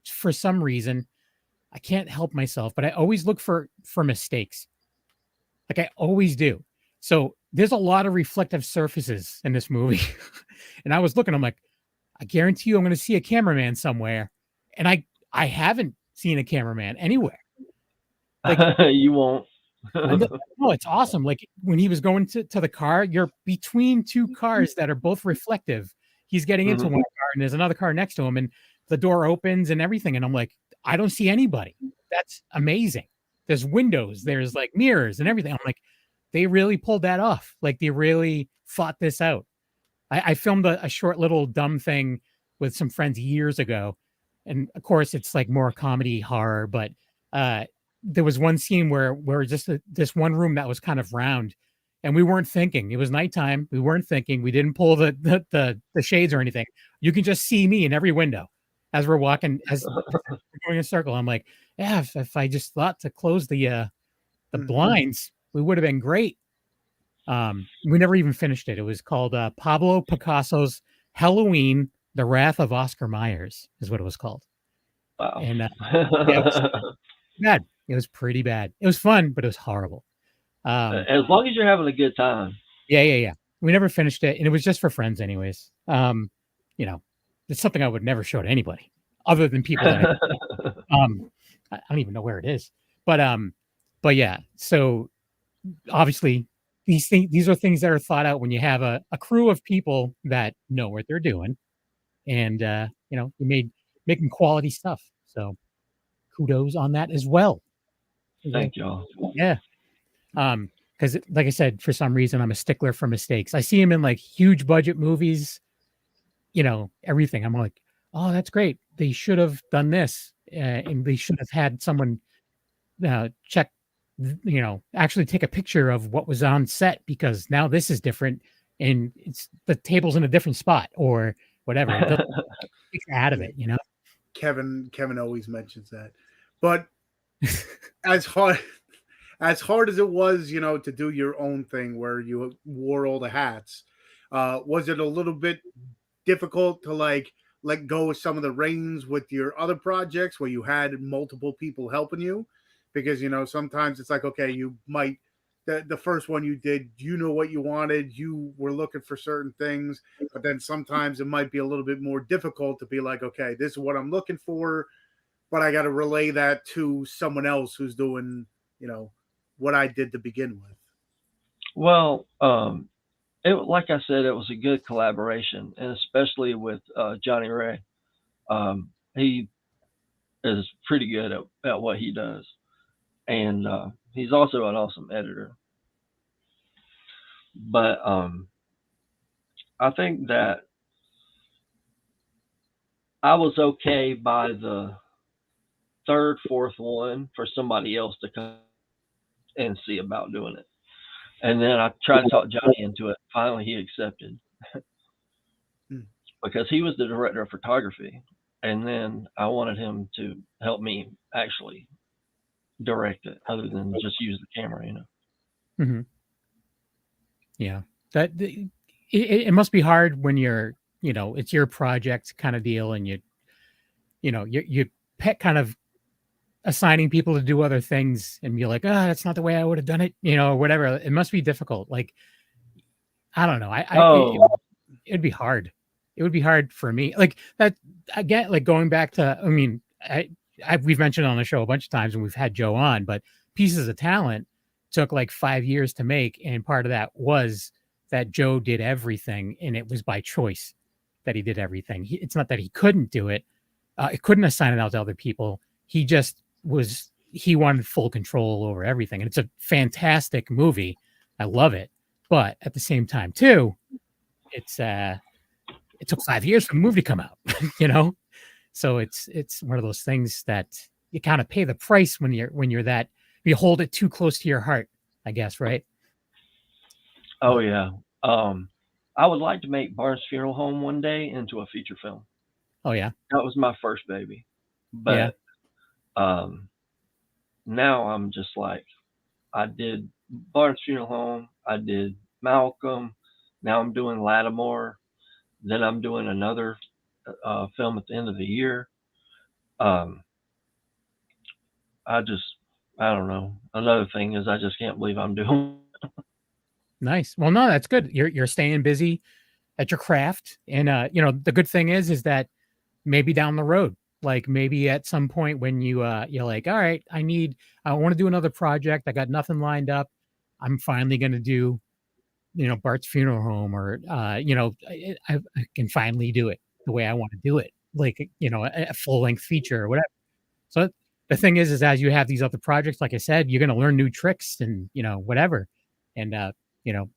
for some reason I can't help myself, but I always look for mistakes. Like I always do. So there's a lot of reflective surfaces in this movie. And I was looking, I'm like, I guarantee you I'm going to see a cameraman somewhere. And I haven't seen a cameraman anywhere. Like, you won't. No, it's awesome. Like when he was going to the car, you're between two cars that are both reflective. He's getting into one car and there's another car next to him and the door opens and everything. And I'm like, I don't see anybody. That's amazing. There's windows, there's like mirrors and everything. I'm like, they really pulled that off. Like they really fought this out. I filmed a short little dumb thing with some friends years ago. And of course it's like more comedy horror, but there was one scene where just this one room that was kind of round and we weren't thinking. It was nighttime. We weren't thinking. We didn't pull the shades or anything. You can just see me in every window as we're walking, as we're going in a circle. I'm like, yeah, if I just thought to close the blinds, we would have been great. We never even finished it. It was called Pablo Picasso's Halloween, The Wrath of Oscar Myers is what it was called. Wow. And yeah, it was bad. It was pretty bad. It was fun, but it was horrible. As long as you're having a good time. Yeah. We never finished it, and it was just for friends anyways. It's something I would never show to anybody other than people that I don't even know where it is. But yeah, so obviously these are things that are thought out when you have a crew of people that know what they're doing, and you making quality stuff. So kudos on that as well. Thank y'all. Yeah. Because like I said, for some reason I'm a stickler for mistakes. I see him in like huge budget movies, everything. I'm like, oh, that's great. They should have done this, and they should have had someone check, actually take a picture of what was on set, because now this is different and it's the table's in a different spot or whatever. It doesn't take it out of it, Kevin always mentions that. But as hard as it was, to do your own thing where you wore all the hats, was it a little bit difficult to like let go of some of the reins with your other projects where you had multiple people helping you? Because sometimes it's like, okay, you might the first one you did, what you wanted, you were looking for certain things, but then sometimes it might be a little bit more difficult to be like, okay, this is what I'm looking for, but I got to relay that to someone else who's doing what I did to begin with. Well, like I said, it was a good collaboration, and especially with Johnny Ray. He is pretty good at what he does, and he's also an awesome editor. But I think that I was okay by the third, fourth one for somebody else to come and see about doing it. And then I tried to talk Johnny into it. Finally, he accepted because he was the director of photography. And then I wanted him to help me actually direct it other than just use the camera, Mm-hmm. Yeah. It must be hard when you're, it's your project kind of deal, and you pet kind of assigning people to do other things and be like, that's not the way I would have done it, or whatever. It must be difficult. Like, I don't know. It'd be hard. It would be hard for me. Like that again, like going back to, we've mentioned on the show a bunch of times and we've had Joe on, but Pieces of Talent took like 5 years to make. And part of that was that Joe did everything, and it was by choice that he did everything. It's not that he couldn't do it. He couldn't assign it out to other people. He wanted full control over everything. And it's a fantastic movie. I love it. But at the same time, too, it took 5 years for the movie to come out, you know? So it's one of those things that you kind of pay the price when you're that, you hold it too close to your heart, I guess, right? Oh yeah. I would like to make Barnes Funeral Home one day into a feature film. Oh yeah. That was my first baby. But now I'm just like, I did Barnes Funeral Home, I did Malcolm, now I'm doing Lattimore, then I'm doing another film at the end of the year. I don't know. Another thing is I just can't believe I'm doing. Nice. Well, no, that's good. You're staying busy at your craft, and the good thing is that maybe down the road, like maybe at some point when you're like, all right, I want to do another project. I got nothing lined up. I'm finally going to do, Bart's Funeral Home, or I can finally do it the way I want to do it, like a full length feature or whatever. So the thing is as you have these other projects, like I said, you're going to learn new tricks and whatever, and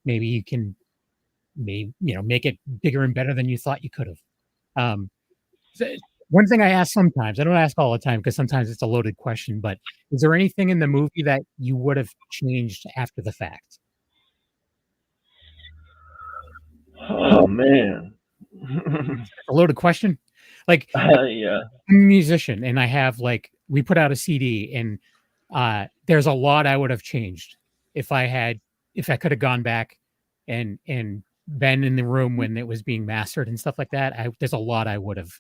maybe you can make it bigger and better than you thought you could have. One thing I ask sometimes, I don't ask all the time because sometimes it's a loaded question, but is there anything in the movie that you would have changed after the fact? Oh man. A loaded question. Like, yeah. I'm a musician and I have we put out a CD, and there's a lot I would have changed if I could have gone back and been in the room when it was being mastered and stuff like that. There's a lot I would have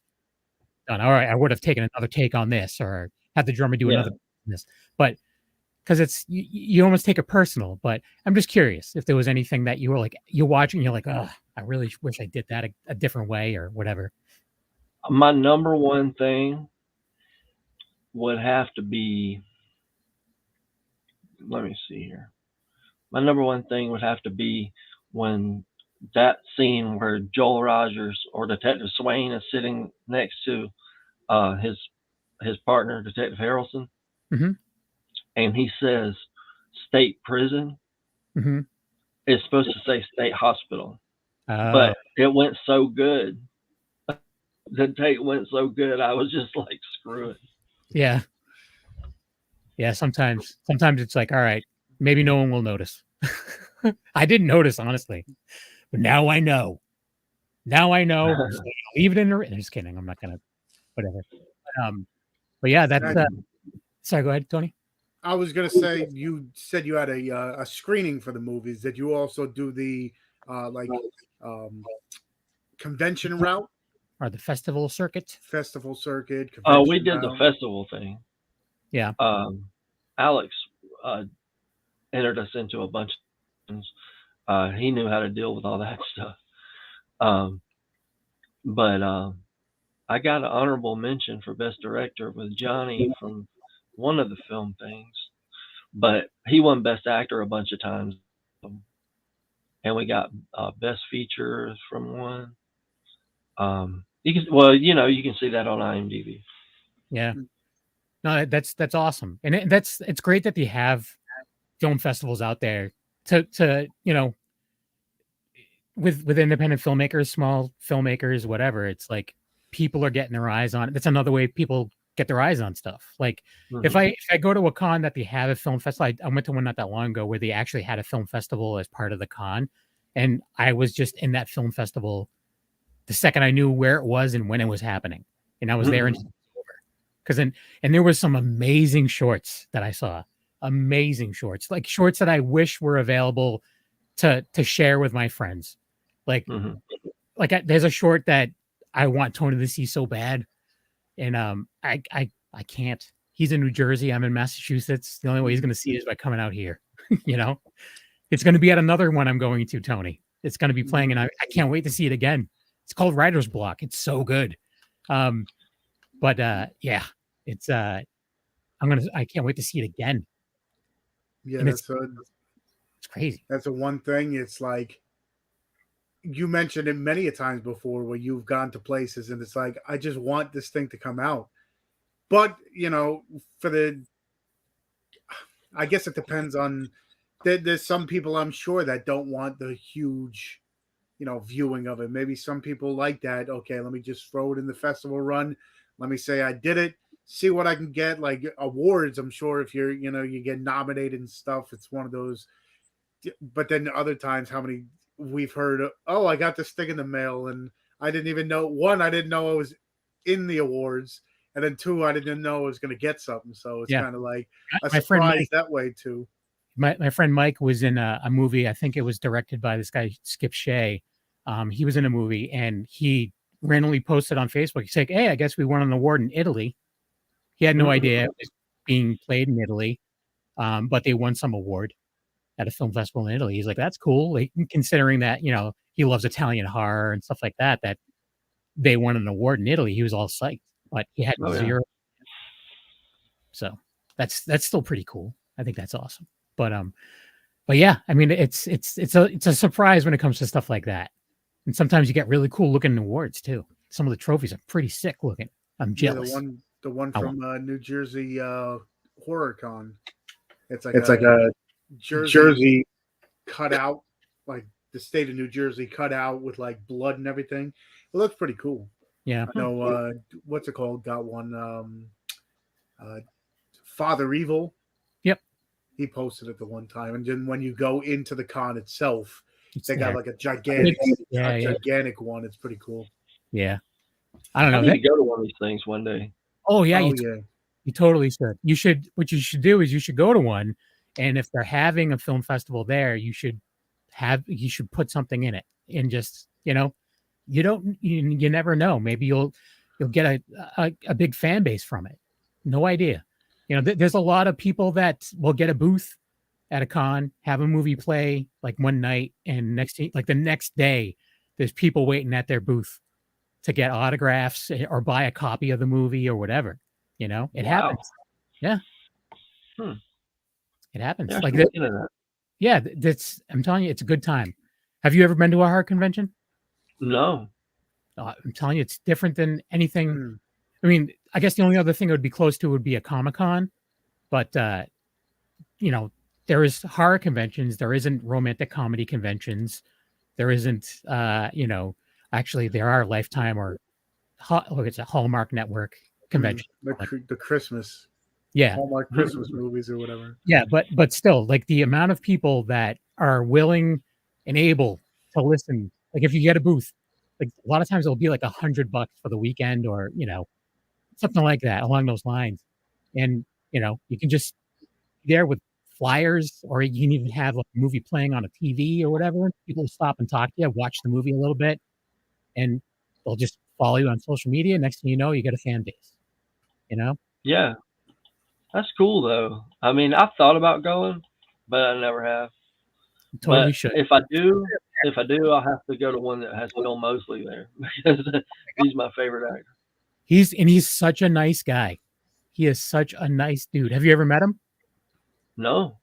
done. All right, I would have taken another take on this, or had the drummer do another this. But because it's you almost take it personal. But I'm just curious if there was anything that you were like, you're watching, you're like, oh, I really wish I did that a different way or whatever. My number one thing would have to be, let me see here. My number one thing would have to be when that scene where Joel Rogers or Detective Swain is sitting next to his partner, Detective Harrelson, and he says state prison. It's supposed to say state hospital, but it went so good. The take went so good, I was just like, screw it. Yeah. Sometimes it's like, all right, maybe no one will notice. I didn't notice, honestly, but now I know. So leave it in the. Just kidding. I'm not gonna. Whatever. But yeah, that's. Sorry, go ahead, Tony. I was gonna say, you said you had a screening for the movies. Did you also do the convention route or the festival circuit? Oh, we did the festival thing. Yeah. Alex entered us into a bunch of things. He knew how to deal with all that stuff. But I got an honorable mention for Best Director with Johnny from one of the film things. But he won Best Actor a bunch of times. And we got Best Feature from one. You can see that on IMDb. Yeah. No, that's awesome. And it's great that they have film festivals out there to with independent filmmakers, small filmmakers, whatever. It's like people are getting their eyes on it. That's another way people get their eyes on stuff. Like if I go to a con that they have a film festival, I went to one not that long ago where they actually had a film festival as part of the con, and I was just in that film festival the second I knew where it was and when it was happening, and I was there and because and there was some amazing shorts that I saw, amazing shorts, like shorts that I wish were available to share with my friends. Like there's a short that I want Tony to see so bad, and I can't. He's in New Jersey, I'm in Massachusetts. The only way he's going to see it is by coming out here. It's going to be at another one I'm going to, Tony. It's going to be playing, and I can't wait to see it again. It's called Writer's Block. It's so good. But it's I can't wait to see it again. Yeah, and it's crazy. That's a one thing. It's like you mentioned it many a times before where you've gone to places and it's like, I just want this thing to come out. But I guess it depends on there's some people I'm sure that don't want the huge, viewing of it. Maybe some people like that. Okay, let me just throw it in the festival run. Let me say I did it. See what I can get. Like awards, I'm sure if you're, you get nominated and stuff, it's one of those. But then other times, how many we've heard, oh, I got this thing in the mail and I didn't even know. One, I didn't know I was in the awards. And then two, I didn't know I was going to get something. So it's kind of like a surprise that way too. My friend Mike was in a movie. I think it was directed by this guy, Skip Shea. He was in a movie and he randomly posted on Facebook. He's like, hey, I guess we won an award in Italy. He had no idea it was being played in Italy, but they won some award at a film festival in Italy. He's like, that's cool. Like, considering that, he loves Italian horror and stuff like that, that they won an award in Italy. He was all psyched, but he had zero. So that's still pretty cool. I think that's awesome. But yeah, I mean, it's a surprise when it comes to stuff like that. And sometimes you get really cool looking awards too. Some of the trophies are pretty sick looking. I'm jealous. The one from New Jersey Horror Con. It's like a Jersey cut out, like the state of New Jersey cut out with like blood and everything. It looks pretty cool. Yeah. I know what's it called? Got one Father Evil. Yep. He posted it the one time. And then when you go into the con itself, they got like a gigantic one. It's pretty cool. Yeah. I don't know. I need to go to one of these things one day. Oh yeah. You totally should. What you should do is you should go to one. And if they're having a film festival there, you should put something in it and just, you never know. Maybe you'll get a big fan base from it. No idea. There's a lot of people that will get a booth at a con, have a movie play like one night, and the next day, there's people waiting at their booth to get autographs or buy a copy of the movie or whatever. It happens. Yeah. It happens. Yeah, like that. Yeah, I'm telling you, it's a good time. Have you ever been to a horror convention? No. I'm telling you, it's different than anything. I mean, I guess the only other thing it would be close to would be a Comic-Con, but there is horror conventions. There isn't romantic comedy conventions. There isn't, actually there are Lifetime or it's a Hallmark Network convention. The Christmas. Yeah. Hallmark Christmas movies or whatever. Yeah, but still, like the amount of people that are willing and able to listen, like if you get a booth, like a lot of times it'll be like $100 for the weekend or, something like that along those lines. And, you can just be there with flyers, or you can even have like a movie playing on a TV or whatever. People will stop and talk to you, watch the movie a little bit, and they'll just follow you on social media. Next thing you know, you get a fan base, Yeah. That's cool though. I mean, I've thought about going, but I never have. You totally but should. If I do, I'll have to go to one that has Bill Moseley there because he's my favorite actor. He's such a nice guy. He is such a nice dude. Have you ever met him? No.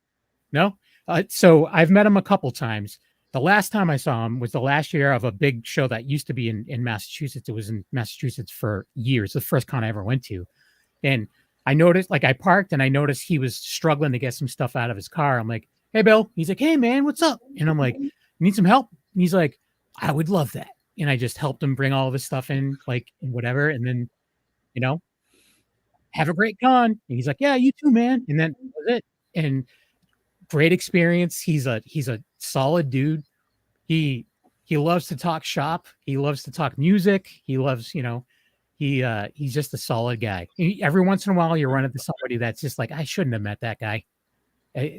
So I've met him a couple times. The last time I saw him was the last year of a big show that used to be in Massachusetts. It was in Massachusetts for years. The first con I ever went to. And I noticed, like I parked and I noticed he was struggling to get some stuff out of his car. I'm like, hey, Bill. He's like, hey, man, what's up? And I'm like, need some help? And he's like, I would love that. And I just helped him bring all of his stuff in, like, and whatever. And then, have a great con. And he's like, yeah, you too, man. And then that was it. And great experience. He's a solid dude. He loves to talk shop. He loves to talk music. He loves, he's just a solid guy. Every once in a while, you run into somebody that's just like, I shouldn't have met that guy.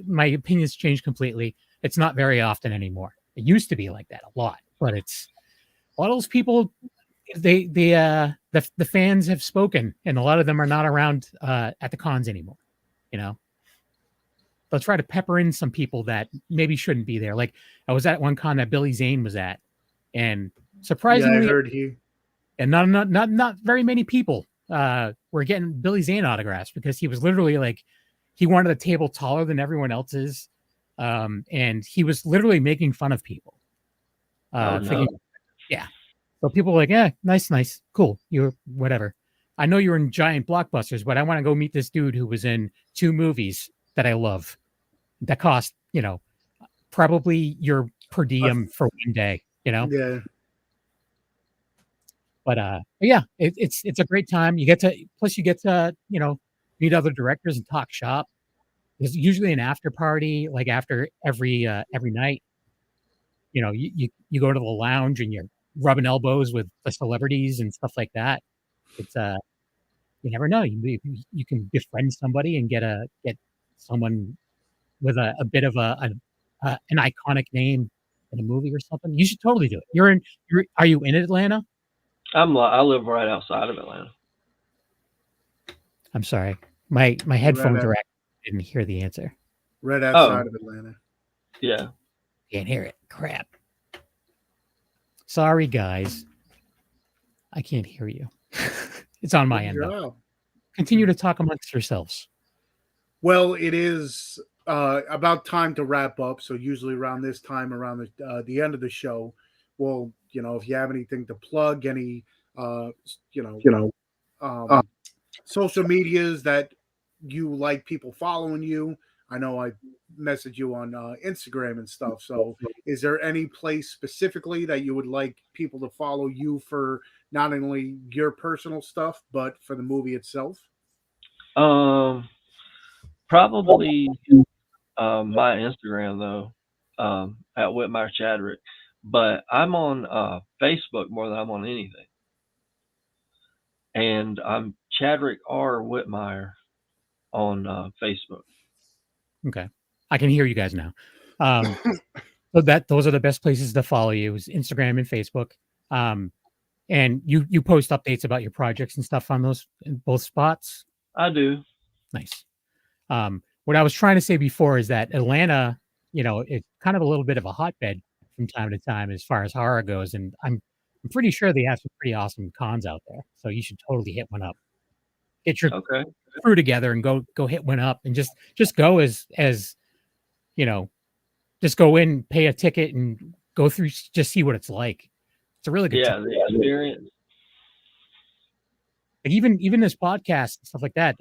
My opinions changed completely. It's not very often anymore. It used to be like that a lot, but it's a lot of those people. The fans have spoken, and a lot of them are not around at the cons anymore. They'll try to pepper in some people that maybe shouldn't be there. Like I was at one con that Billy Zane was at, and surprisingly, I heard he. And not very many people were getting Billy Zane autographs because he was literally like, he wanted a table taller than everyone else's, and he was literally making fun of people. Yeah. So people were like, yeah, nice, cool. You're whatever. I know you're in giant blockbusters, but I want to go meet this dude who was in 2 movies that I love that cost, probably your per diem for one day, Yeah. But yeah, it's a great time. You get to meet other directors and talk shop. There's usually an after party, like after every night. You go to the lounge and you're rubbing elbows with the celebrities and stuff like that. It's you never know. You can befriend somebody and get someone with a bit of an iconic name in a movie or something. You should totally do it. Are you in Atlanta? I live right outside of Atlanta. I'm sorry. My headphone direct didn't hear the answer. Right outside of Atlanta. Yeah. Can't hear it. Crap. Sorry, guys. I can't hear you. It's on my end, though. Continue to talk amongst yourselves. Well, it is about time to wrap up. So usually around this time, around the end of the show, we'll, if you have anything to plug, any, social medias that you like people following you. I know I message you on Instagram and stuff. So is there any place specifically that you would like people to follow you for, not only your personal stuff, but for the movie itself? Probably my Instagram, though, at Whitmire Chadrick. But I'm on Facebook more than I'm on anything. And I'm Chadrick R. Whitmire on Facebook. Okay. I can hear you guys now. So those are the best places to follow you, is Instagram and Facebook. And you post updates about your projects and stuff on those in both spots? I do. Nice. What I was trying to say before is that Atlanta, it's kind of a little bit of a hotbed from time to time as far as horror goes, and I'm pretty sure they have some pretty awesome cons out there. So you should totally hit one up. Get your crew together and go hit one up, and just go as just go in, pay a ticket, and go through, just see what it's like. It's a really good time. The experience. Like even this podcast and stuff like that,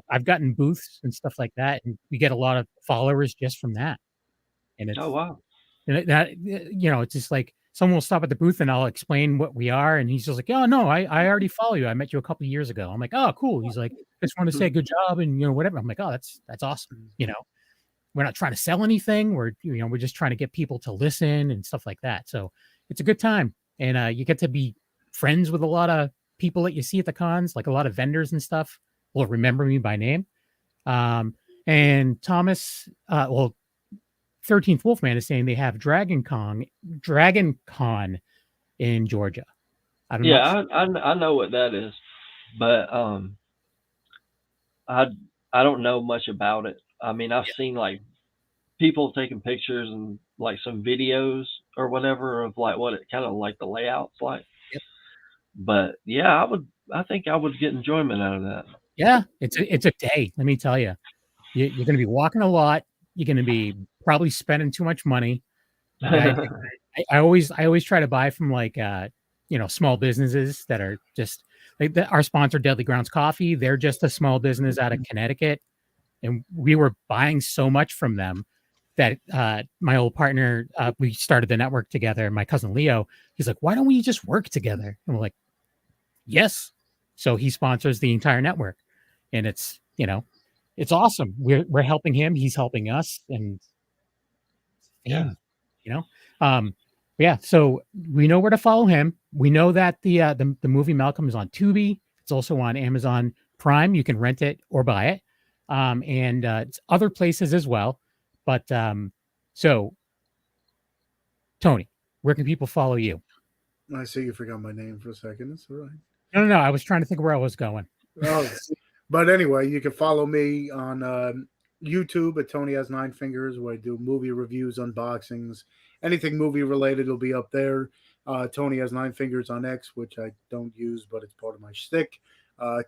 I've gotten booths and stuff like that, and we get a lot of followers just from that. And it's, oh wow! And that it's just like someone will stop at the booth and I'll explain what we are, and he's just like, "Oh no, I already follow you. I met you a couple of years ago." I'm like, "Oh, cool." He's like, "I just want to say good job and whatever." I'm like, "Oh, that's awesome." We're not trying to sell anything. We're just trying to get people to listen and stuff like that. So it's a good time, and you get to be friends with a lot of people that you see at the cons, like a lot of vendors and stuff will remember me by name. And Thomas, 13th Wolfman is saying they have Dragon Con in Georgia. I know what that is, but I don't know much about it. I mean, I've seen like people taking pictures and like some videos or whatever of like what it kind of like the layout's like. Yep. But yeah, I think I would get enjoyment out of that. Yeah, it's a day. Let me tell you, you're going to be walking a lot. You're going to be probably spending too much money. I always try to buy from like small businesses that are just like our sponsor, Deadly Grounds Coffee. They're just a small business out of Connecticut, and we were buying so much from them that my old partner, we started the network together. My cousin Leo, he's like, "Why don't we just work together?" And we're like, "Yes." So he sponsors the entire network, and it's awesome. We're helping him, he's helping us, and so we know where to follow him. We know that the movie Malcolm is on Tubi. It's also on Amazon Prime. You can rent it or buy it, and it's other places as well. But so Tony, where can people follow you? I see you forgot my name for a second. It's all right. No. I was trying to think where I was going. Oh, but anyway, you can follow me on YouTube at Tony Has Nine Fingers, where I do movie reviews, unboxings, anything movie related will be up there. Tony Has Nine Fingers on X, which I don't use, but it's part of my shtick.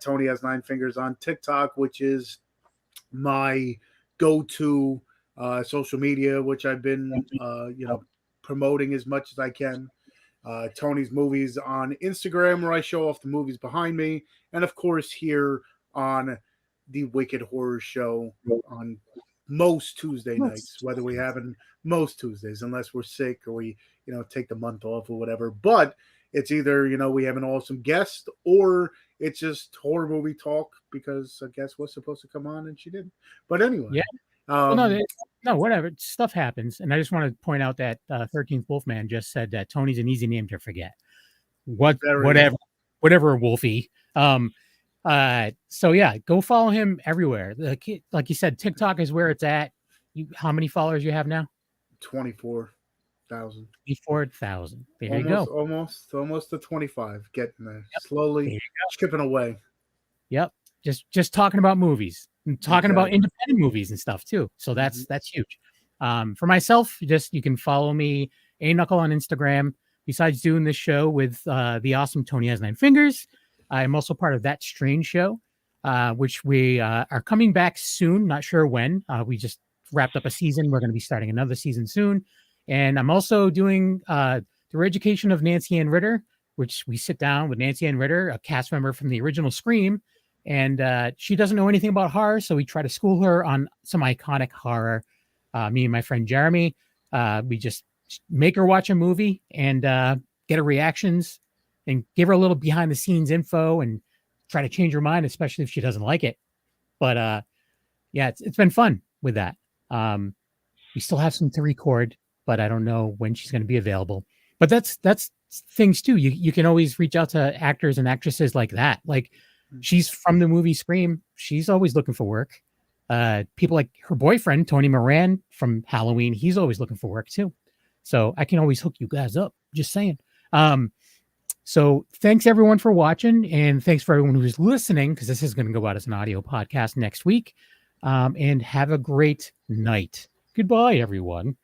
Tony Has Nine Fingers on TikTok, which is my go-to social media, which I've been promoting as much as I can. Tony's Movies on Instagram, where I show off the movies behind me, and of course here on the Wicked Horror Show on most Tuesday nights, whether we have in most Tuesdays, unless we're sick or we, take the month off or whatever. But it's either, we have an awesome guest or it's just horror movie talk because a guest was supposed to come on and she didn't. But anyway. Yeah. No, whatever. Stuff happens. And I just want to point out that 13th Wolfman just said that Tony's an easy name to forget. Whatever, Wolfie. So yeah, go follow him everywhere. Like you said, TikTok is where it's at. How many followers you have now? 24,000. 24,000. There you go. Almost to 25. Getting there. Yep. Slowly chipping away. Yep. Just talking about movies and talking about independent movies and stuff too. So that's huge. For myself, you can follow me A Knuckle on Instagram. Besides doing this show with the awesome Tony Has Nine Fingers, I'm also part of That Strange Show, which we are coming back soon. Not sure when. We just wrapped up a season. We're going to be starting another season soon. And I'm also doing The Re-Education of Nancy Ann Ritter, which we sit down with Nancy Ann Ritter, a cast member from the original Scream. And she doesn't know anything about horror, so we try to school her on some iconic horror. Me and my friend Jeremy, we just make her watch a movie and get her reactions and give her a little behind the scenes info and try to change her mind, especially if she doesn't like it. But it's been fun with that. We still have some to record, but I don't know when she's going to be available. But that's things too. You can always reach out to actors and actresses like that. Like she's from the movie Scream. She's always looking for work. People like her boyfriend, Tony Moran from Halloween. He's always looking for work too. So I can always hook you guys up. Just saying. So thanks everyone for watching, and thanks for everyone who's listening, because this is going to go out as an audio podcast next week. And have a great night. Goodbye, everyone.